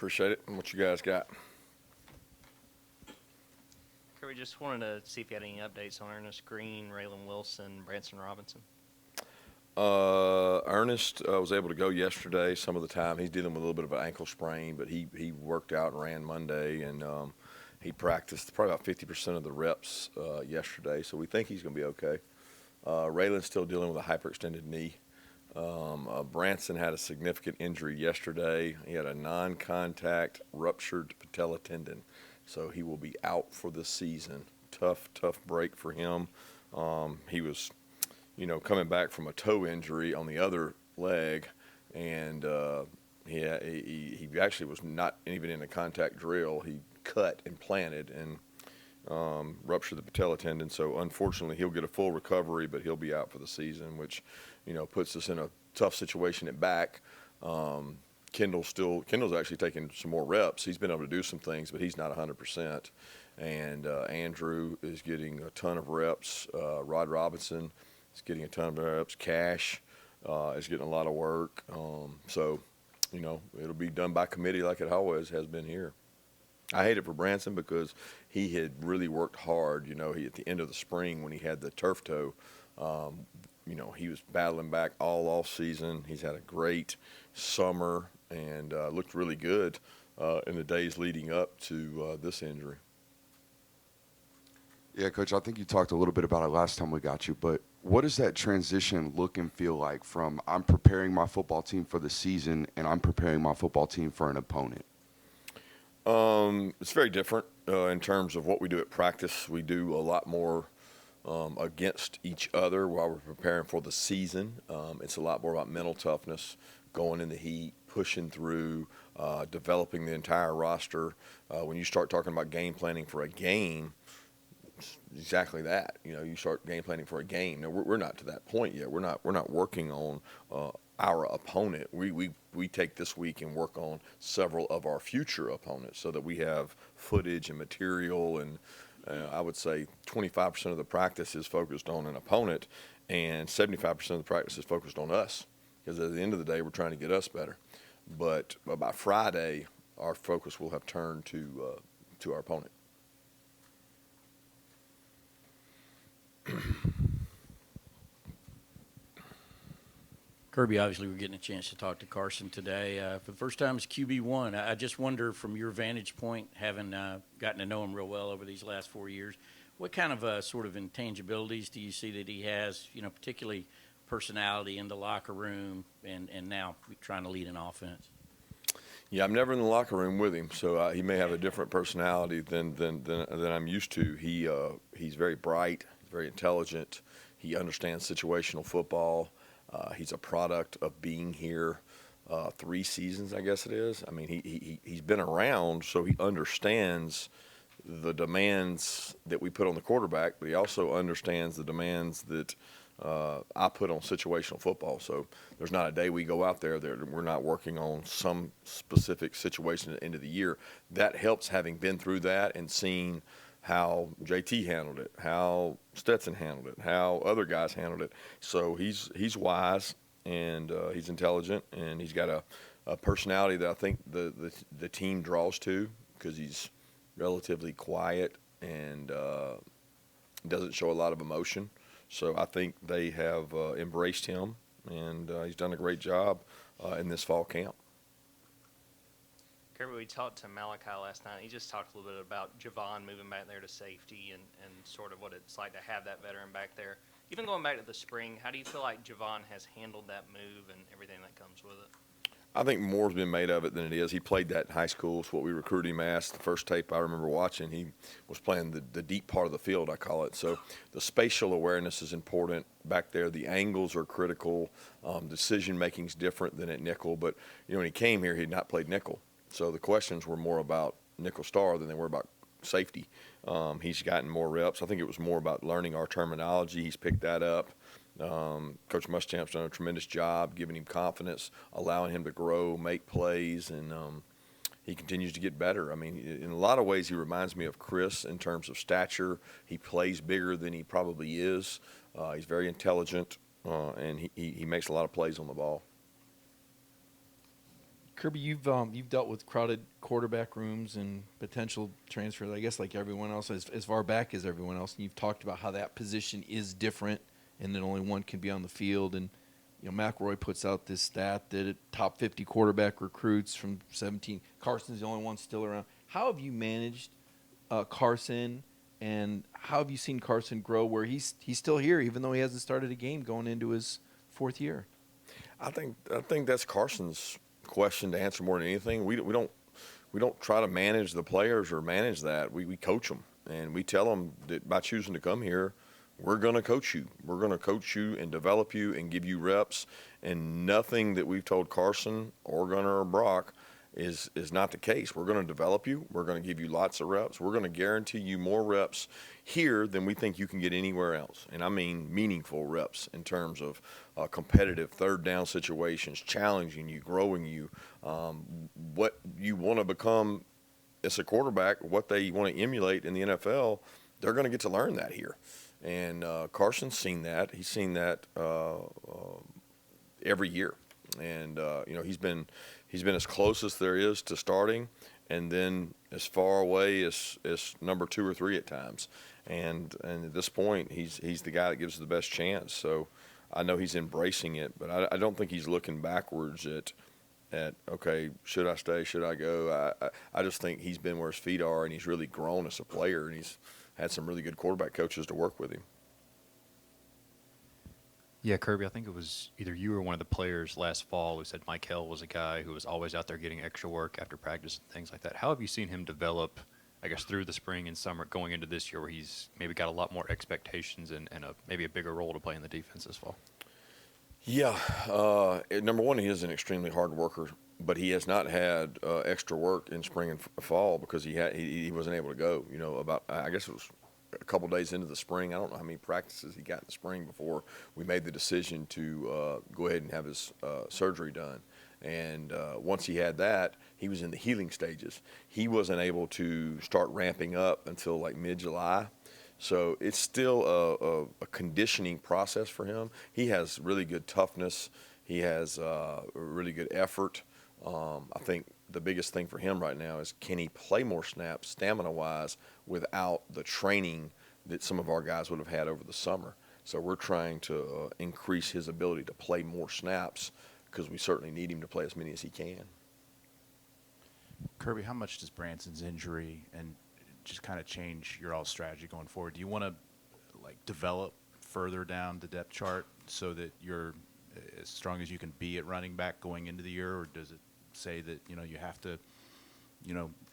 Appreciate it. And what you guys got? We just wanted to see if you had any updates on Ernest Greene, Raylen Wilson, Branson Robinson. Ernest was able to go yesterday some of the time. He's dealing with a little bit of an ankle sprain, but he worked out and ran Monday, and he practiced probably about 50% of the reps yesterday, so we think he's going to be okay. Raylen's still dealing with a hyperextended knee. Branson had a significant injury yesterday. He had a non-contact ruptured patella tendon, so he will be out for the season. Tough break for him. He was, coming back from a toe injury on the other leg, and he actually was not even in a contact drill. He cut and planted and ruptured the patella tendon. So unfortunately, he'll get a full recovery, but he'll be out for the season, which puts us in a tough situation at back. Kendall's actually taking some more reps. He's been able to do some things, but he's not 100%. And Andrew is getting a ton of reps. Rod Robinson is getting a ton of reps. Cash is getting a lot of work. So, it'll be done by committee like it always has been here. I hate it for Branson because he had really worked hard. He at the end of the spring when he had the turf toe, he was battling back all off season. He's had a great summer and looked really good in the days leading up to this injury. Yeah, Coach, I think you talked a little bit about it last time we got you, but what does that transition look and feel like from I'm preparing my football team for the season and I'm preparing my football team for an opponent? It's very different in terms of what we do at practice. We do a lot more against each other while we're preparing for the season. It's a lot more about mental toughness, going in the heat, pushing through, developing the entire roster. When you start talking about game planning for a game, it's exactly that. You start game planning for a game. Now, we're not to that point yet. We're not working on our opponent. We take this week and work on several of our future opponents so that we have footage and material, and I would say 25% of the practice is focused on an opponent and 75% of the practice is focused on us, because at the end of the day we're trying to get us better. But by Friday our focus will have turned to our opponent. Kirby, obviously we're getting a chance to talk to Carson today. For the first time as QB1, I just wonder from your vantage point, having gotten to know him real well over these last 4 years, what kind of sort of intangibilities do you see that he has, particularly personality in the locker room and now trying to lead an offense? Yeah, I'm never in the locker room with him, so he may have a different personality than I'm used to. He's very bright, very intelligent. He understands situational football. He's a product of being here 3 seasons, I guess it is. I mean, he's been around, so he understands the demands that we put on the quarterback, but he also understands the demands that I put on situational football. So there's not a day we go out there that we're not working on some specific situation at the end of the year. That helps, having been through that and seeing how JT handled it, how Stetson handled it, how other guys handled it. So he's wise and he's intelligent, and he's got a personality that I think the team draws to, because he's relatively quiet and doesn't show a lot of emotion. So I think they have embraced him, and he's done a great job in this fall camp. Kirby, we talked to Malaki last night. He just talked a little bit about Javon moving back there to safety and sort of what it's like to have that veteran back there. Even going back to the spring, how do you feel like Javon has handled that move and everything that comes with it? I think more's been made of it than it is. He played that in high school. It's what we recruited him as. The first tape I remember watching, he was playing the deep part of the field, I call it. So the spatial awareness is important back there. The angles are critical. Decision-making is different than at nickel. But, when he came here, he had not played nickel. So the questions were more about nickel star than they were about safety. He's gotten more reps. I think it was more about learning our terminology. He's picked that up. Coach Muschamp's done a tremendous job giving him confidence, allowing him to grow, make plays, and he continues to get better. I mean, in a lot of ways he reminds me of Chris in terms of stature. He plays bigger than he probably is. He's very intelligent, and he makes a lot of plays on the ball. Kirby, you've dealt with crowded quarterback rooms and potential transfers, I guess, like everyone else, as far back as everyone else. And you've talked about how that position is different, and that only one can be on the field. And McElroy puts out this stat that top 50 quarterback recruits from 17. Carson's the only one still around. How have you managed Carson, and how have you seen Carson grow where he's still here, even though he hasn't started a game going into his fourth year? I think that's Carson's question to answer more than anything. We don't try to manage the players or manage that. We coach them, and we tell them that by choosing to come here, we're going to coach you. We're going to coach you and develop you and give you reps. And nothing that we've told Carson or Gunnar or Brock is not the case. We're going to develop you. We're going to give you lots of reps. We're going to guarantee you more reps here than we think you can get anywhere else. And I mean meaningful reps in terms of competitive third down situations, challenging you, growing you, what you want to become as a quarterback, what they want to emulate in the NFL. They're going to get to learn that here. And Carson's seen that. He's seen that every year. And, he's been as close as there is to starting, and then as far away as number 2 or 3 at times. And at this point, he's the guy that gives the best chance. So I know he's embracing it, but I don't think he's looking backwards at okay, should I stay, should I go? I just think he's been where his feet are, and he's really grown as a player, and he's had some really good quarterback coaches to work with him. Yeah, Kirby, I think it was either you or one of the players last fall who said Mykel was a guy who was always out there getting extra work after practice and things like that. How have you seen him develop, I guess, through the spring and summer going into this year where he's maybe got a lot more expectations and maybe a bigger role to play in the defense this fall? Yeah, Number one, he is an extremely hard worker, but he has not had extra work in spring and fall because he wasn't able to go. I guess it was a couple days into the spring. I don't know how many practices he got in the spring before we made the decision to go ahead and have his surgery done. And once he had that, he was in the healing stages. He wasn't able to start ramping up until like mid-July. So it's still a conditioning process for him. He has really good toughness. He has really good effort. I think the biggest thing for him right now is, can he play more snaps stamina-wise without the training that some of our guys would have had over the summer. So we're trying to increase his ability to play more snaps because we certainly need him to play as many as he can. Kirby, how much does Branson's injury and just kind of change your all strategy going forward? Do you want to develop further down the depth chart so that you're as strong as you can be at running back going into the year, or does it say that you have to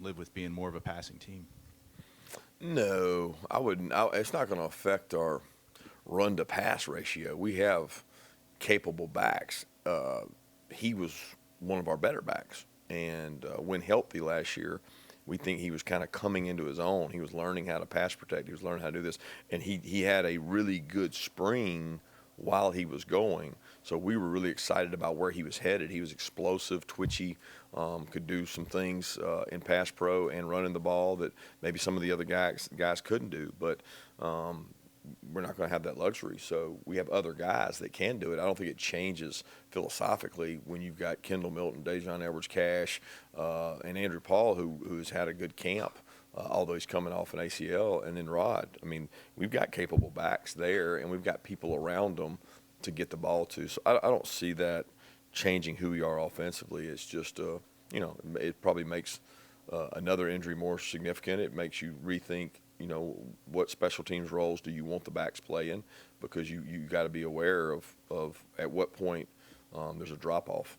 live with being more of a passing team? No, I wouldn't. It's not going to affect our run to pass ratio. We have capable backs. He was one of our better backs, and when healthy last year, we think he was kind of coming into his own. He was learning how to pass protect. He was learning how to do this. And he had a really good spring while he was going. So we were really excited about where he was headed. He was explosive, twitchy, could do some things in pass pro and running the ball that maybe some of the other guys couldn't do. But we're not going to have that luxury. So we have other guys that can do it. I don't think it changes philosophically when you've got Kendall Milton, Dejon Edwards-Cash, and Andrew Paul, who's had a good camp, although he's coming off an ACL, and then Rod. I mean, we've got capable backs there, and we've got people around them to get the ball to. So I don't see that changing who we are offensively. It's just, it probably makes another injury more significant. It makes you rethink, what special teams roles do you want the backs playing, because you got to be aware of at what point there's a drop-off.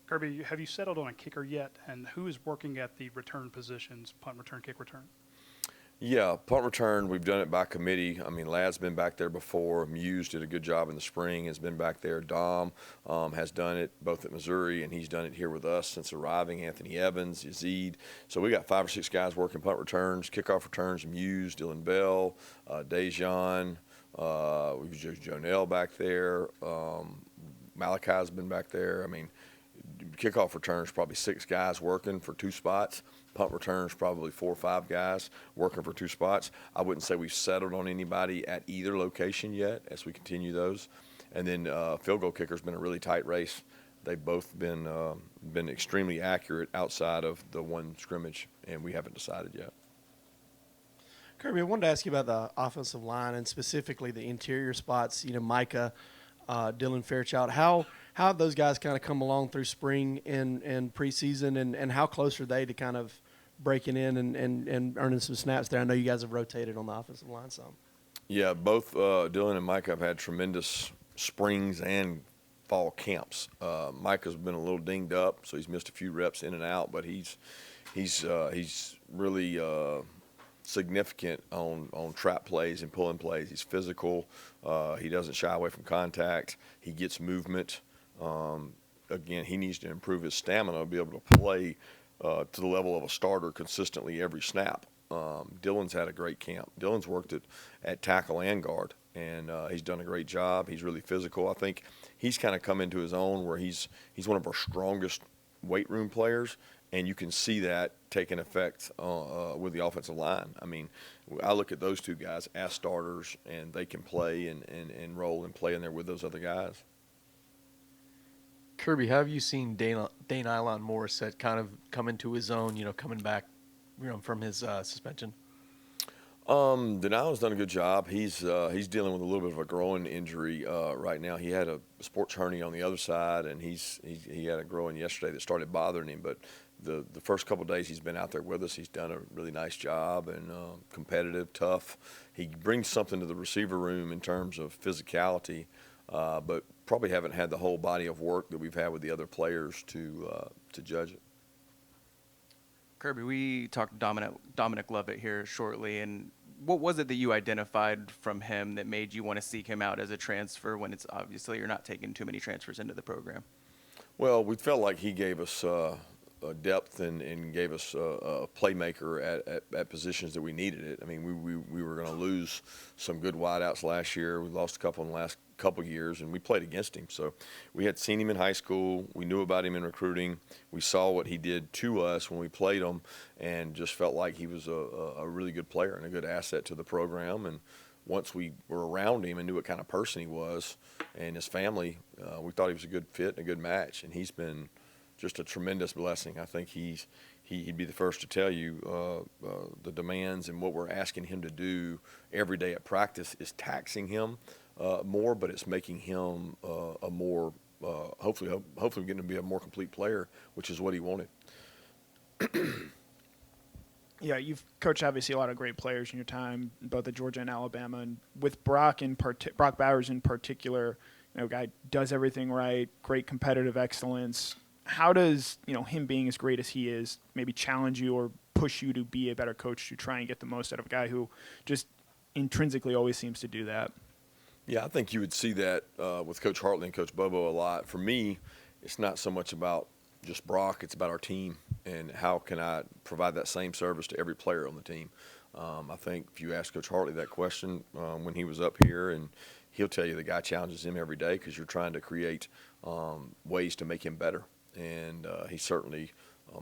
Kirby, have you settled on a kicker yet, and who is working at the return positions, punt return, kick return? Yeah, punt return, we've done it by committee. I mean, Lad's been back there before. Muse did a good job in the spring, has been back there. Dom has done it both at Missouri, and he's done it here with us since arriving. Anthony Evans, Yazid. So we got 5 or 6 guys working punt returns, kickoff returns. Muse, Dylan Bell, Dejon. We've just Jonell back there. Malachi's been back there. I mean, kickoff returns probably 6 guys working for 2 spots. Punt returns probably 4 or 5 guys working for 2 spots. I wouldn't say we've settled on anybody at either location yet as we continue those. And then field goal kicker's been a really tight race. They've both been extremely accurate outside of the one scrimmage, and we haven't decided yet. Kirby, I wanted to ask you about the offensive line and specifically the interior spots. Micah, Dylan Fairchild. How have those guys kind of come along through spring and preseason, and how close are they to kind of breaking in and earning some snaps there? I know you guys have rotated on the offensive line some. Yeah, both Dylan and Micah have had tremendous springs and fall camps. Micah's been a little dinged up, so he's missed a few reps in and out, but he's really significant on trap plays and pulling plays. He's physical. He doesn't shy away from contact. He gets movement. Again, he needs to improve his stamina to be able to play to the level of a starter consistently every snap. Dylan's had a great camp. Dylan's worked at tackle and guard, and he's done a great job. He's really physical. I think he's kind of come into his own where he's one of our strongest weight room players, and you can see that taking effect with the offensive line. I mean, I look at those two guys as starters, and they can play and roll and play in there with those other guys. Kirby, how have you seen Dane Ilon Morrissette kind of come into his own, coming back from his suspension? Denilon's done a good job. He's dealing with a little bit of a growing injury right now. He had a sports hernia on the other side, and he had a growing yesterday that started bothering him. But the first couple of days he's been out there with us, he's done a really nice job and competitive, tough. He brings something to the receiver room in terms of physicality, but probably haven't had the whole body of work that we've had with the other players to judge it. Kirby, we talked to Dominic Lovett here shortly, and what was it that you identified from him that made you want to seek him out as a transfer when it's obviously you're not taking too many transfers into the program? Well, we felt like he gave us depth and gave us a playmaker at positions that we needed it. I mean, we were going to lose some good wideouts last year. We lost a couple in the last couple of years, and we played against him. So we had seen him in high school. We knew about him in recruiting. We saw what he did to us when we played him and just felt like he was a really good player and a good asset to the program. And once we were around him and knew what kind of person he was and his family, we thought he was a good fit and a good match. And he's been just a tremendous blessing. I think he'd be the first to tell you the demands and what we're asking him to do every day at practice is taxing him more, but it's making him a more hopefully getting to be a more complete player, which is what he wanted. Yeah, you've coached obviously a lot of great players in your time, both at Georgia and Alabama, and with Brock Bowers in particular, guy does everything right, great competitive excellence. How does him being as great as he is maybe challenge you or push you to be a better coach to try and get the most out of a guy who just intrinsically always seems to do that? Yeah, I think you would see that with Coach Hartley and Coach Bobo a lot. For me, it's not so much about just Brock, it's about our team and how can I provide that same service to every player on the team. I think if you ask Coach Hartley that question when he was up here, and he'll tell you the guy challenges him every day because you're trying to create ways to make him better. And he's certainly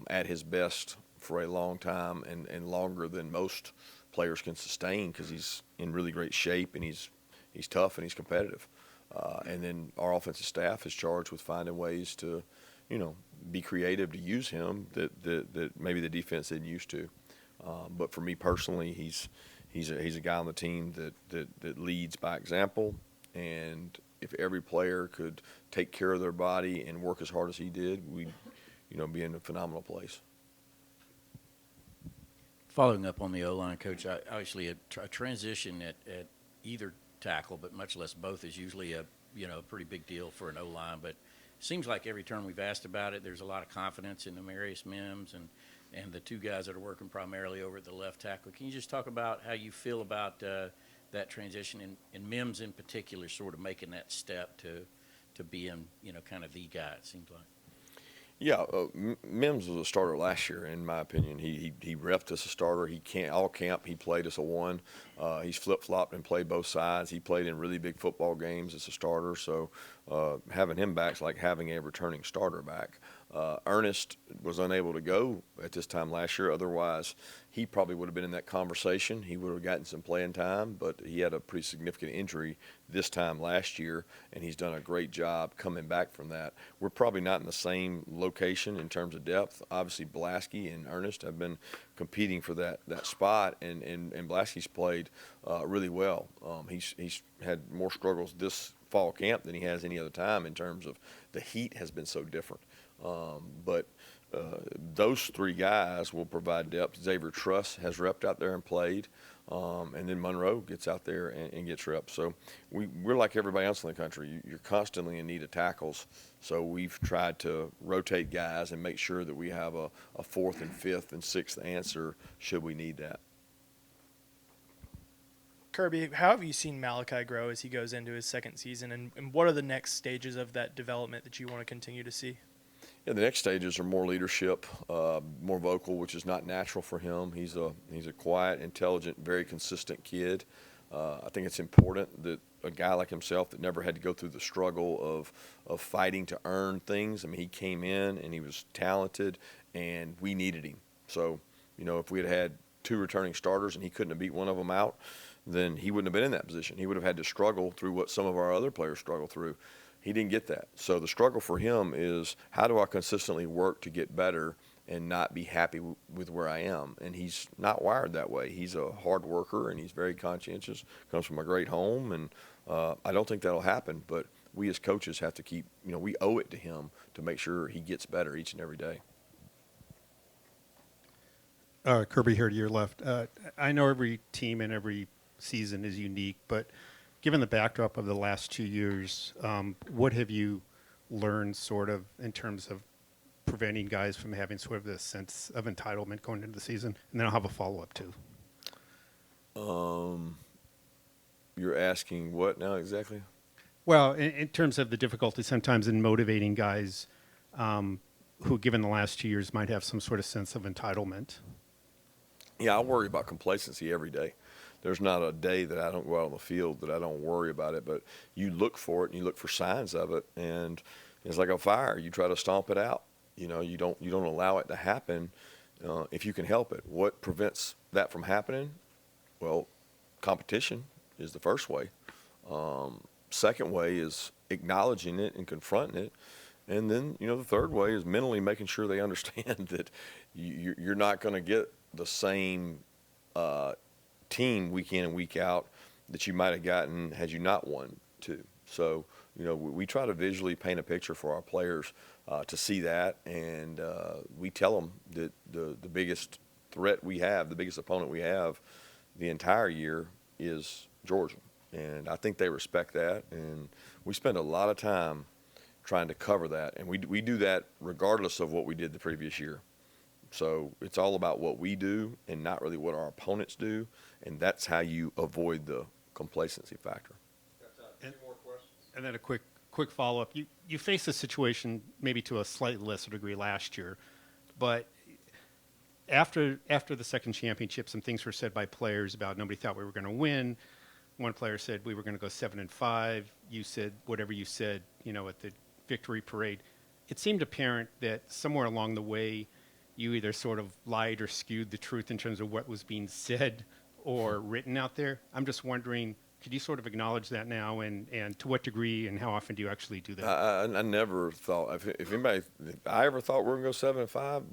at his best for a long time and longer than most players can sustain because he's in really great shape and he's tough and he's competitive. And then our offensive staff is charged with finding ways to, be creative to use him that maybe the defense isn't used to. But for me personally, he's a guy on the team that leads by example. And if every player could take care of their body and work as hard as he did, we'd, be in a phenomenal place. Following up on the O-line, Coach, obviously a transition at either tackle, but much less both, is usually a pretty big deal for an O-line. But it seems like every turn we've asked about it, there's a lot of confidence in Amarius Mims and the two guys that are working primarily over at the left tackle. Can you just talk about how you feel about that transition and Mims in particular sort of making that step to being, kind of the guy, it seems like? Yeah, Mims was a starter last year, in my opinion. He repped as a starter. All camp he played as a one. He's flip-flopped and played both sides. He played in really big football games as a starter. So having him back is like having a returning starter back. Ernest was unable to go at this time last year. Otherwise, he probably would have been in that conversation. He would have gotten some playing time, but he had a pretty significant injury this time last year, and he's done a great job coming back from that. We're probably not in the same location in terms of depth. Obviously, Blasky and Ernest have been competing for that spot, and Blasky's played really well. He's had more struggles this fall camp than he has any other time in terms of the heat has been so different. But those three guys will provide depth. Xavier Truss has repped out there and played, and then Monroe gets out there and gets reps. So we're like everybody else in the country. You're constantly in need of tackles. So we've tried to rotate guys and make sure that we have a fourth and fifth and sixth answer should we need that. Kirby, how have you seen Malaki grow as he goes into his second season, and what are the next stages of that development that you want to continue to see? Yeah, the next stages are more leadership, more vocal, which is not natural for him. He's a quiet, intelligent, very consistent kid. I think it's important that a guy like himself that never had to go through the struggle of fighting to earn things. I mean, he came in and he was talented, and we needed him. So, if we had 2 returning starters and he couldn't have beat one of them out, then he wouldn't have been in that position. He would have had to struggle through what some of our other players struggle through. He didn't get that. So the struggle for him is, how do I consistently work to get better and not be happy with where I am? And he's not wired that way. He's a hard worker, and he's very conscientious, comes from a great home, and I don't think that'll happen. But we as coaches have to keep, we owe it to him to make sure he gets better each and every day. Kirby here to your left. I know every team and every season is unique, but given the backdrop of the last 2 years, what have you learned sort of in terms of preventing guys from having sort of this sense of entitlement going into the season? And then I'll have a follow-up too. You're asking what now exactly? Well, in terms of the difficulty sometimes in motivating guys who, given the last 2 years, might have some sort of sense of entitlement. Yeah, I worry about complacency every day. There's not a day that I don't go out on the field that I don't worry about it, but you look for it and you look for signs of it, and it's like a fire. You try to stomp it out. You don't allow it to happen if you can help it. What prevents that from happening? Well, competition is the first way. Second way is acknowledging it and confronting it. And then, the third way is mentally making sure they understand that you're not going to get the same team week in and week out that you might have gotten had you not won too. So, we try to visually paint a picture for our players to see that, and we tell them that the biggest threat we have, the biggest opponent we have the entire year is Georgia. And I think they respect that, and we spend a lot of time trying to cover that, and we do that regardless of what we did the previous year. So it's all about what we do and not really what our opponents do, and that's how you avoid the complacency factor. And then a quick follow-up. You faced a situation maybe to a slightly lesser degree last year, but after the second championship, some things were said by players about nobody thought we were going to win. One player said we were going to go 7-5. You said whatever you said, at the victory parade. It seemed apparent that somewhere along the way, you either sort of lied or skewed the truth in terms of what was being said or written out there. I'm just wondering, could you sort of acknowledge that now, and to what degree and how often do you actually do that? I never thought, if I ever thought we were going to go 7-5,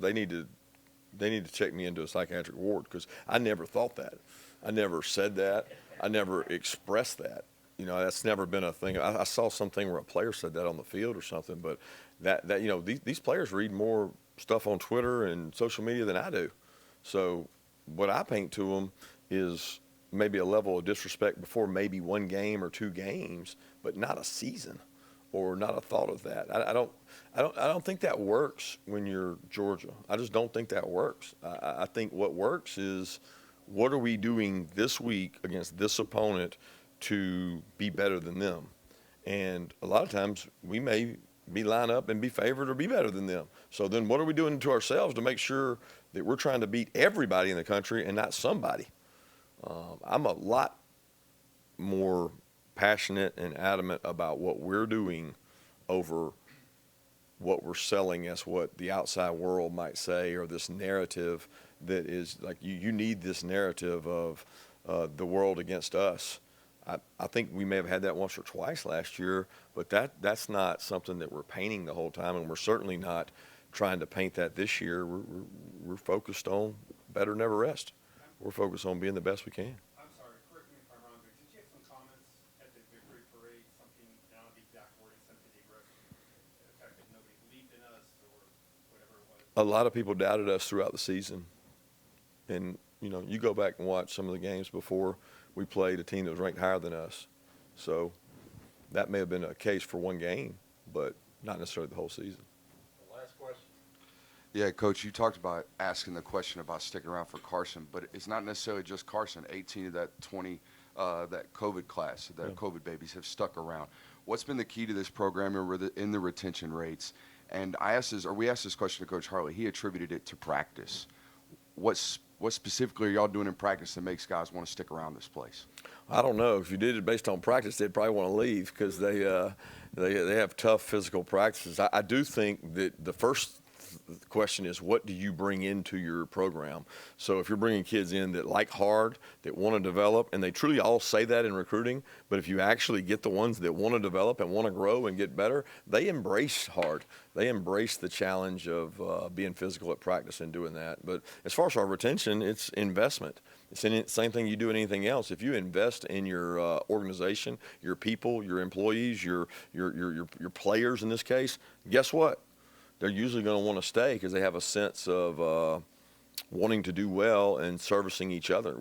they need to check me into a psychiatric ward, because I never thought that. I never said that. I never expressed that. That's never been a thing. I saw something where a player said that on the field or something, but these players read more stuff on Twitter and social media than I do. So what I paint to them is maybe a level of disrespect before maybe one game or 2 games, but not a season or not a thought of that. I don't think that works when you're Georgia. I just don't think that works. I think what works is, what are we doing this week against this opponent to be better than them? And a lot of times we may be line up and be favored or be better than them. So then what are we doing to ourselves to make sure that we're trying to beat everybody in the country and not somebody? I'm a lot more passionate and adamant about what we're doing over what we're selling as what the outside world might say, or this narrative that is like you need this narrative of the world against us. I think we may have had that once or twice last year, but that's not something that we're painting the whole time, and we're certainly not trying to paint that this year. We're focused on better, never rest. We're focused on being the best we can. I'm sorry, correct me if I'm wrong, but did you have some comments at the victory parade, something, I don't know the exact wording, something to the fact that nobody believed in us or whatever it was? A lot of people doubted us throughout the season. And, you go back and watch some of the games before we played a team that was ranked higher than us. So that may have been a case for one game, but not necessarily the whole season. Last question. Yeah, Coach, you talked about asking the question about sticking around for Carson, but it's not necessarily just Carson. 18 of that 20, that COVID class, that COVID babies have stuck around. What's been the key to this program in the retention rates? And we asked this question to Coach Hartley. He attributed it to practice. What specifically are y'all doing in practice that makes guys want to stick around this place? I don't know. If you did it based on practice, they'd probably want to leave because they have tough physical practices. I do think that the first question is, what do you bring into your program? So if you're bringing kids in that like hard, that want to develop, and they truly all say that in recruiting, but if you actually get the ones that want to develop and want to grow and get better, they embrace hard. They embrace the challenge of being physical at practice and doing that. But as far as our retention, it's investment. It's the same thing you do in anything else. If you invest in your organization, your people, your employees, your players in this case, guess what? They're usually going to want to stay because they have a sense of wanting to do well and servicing each other.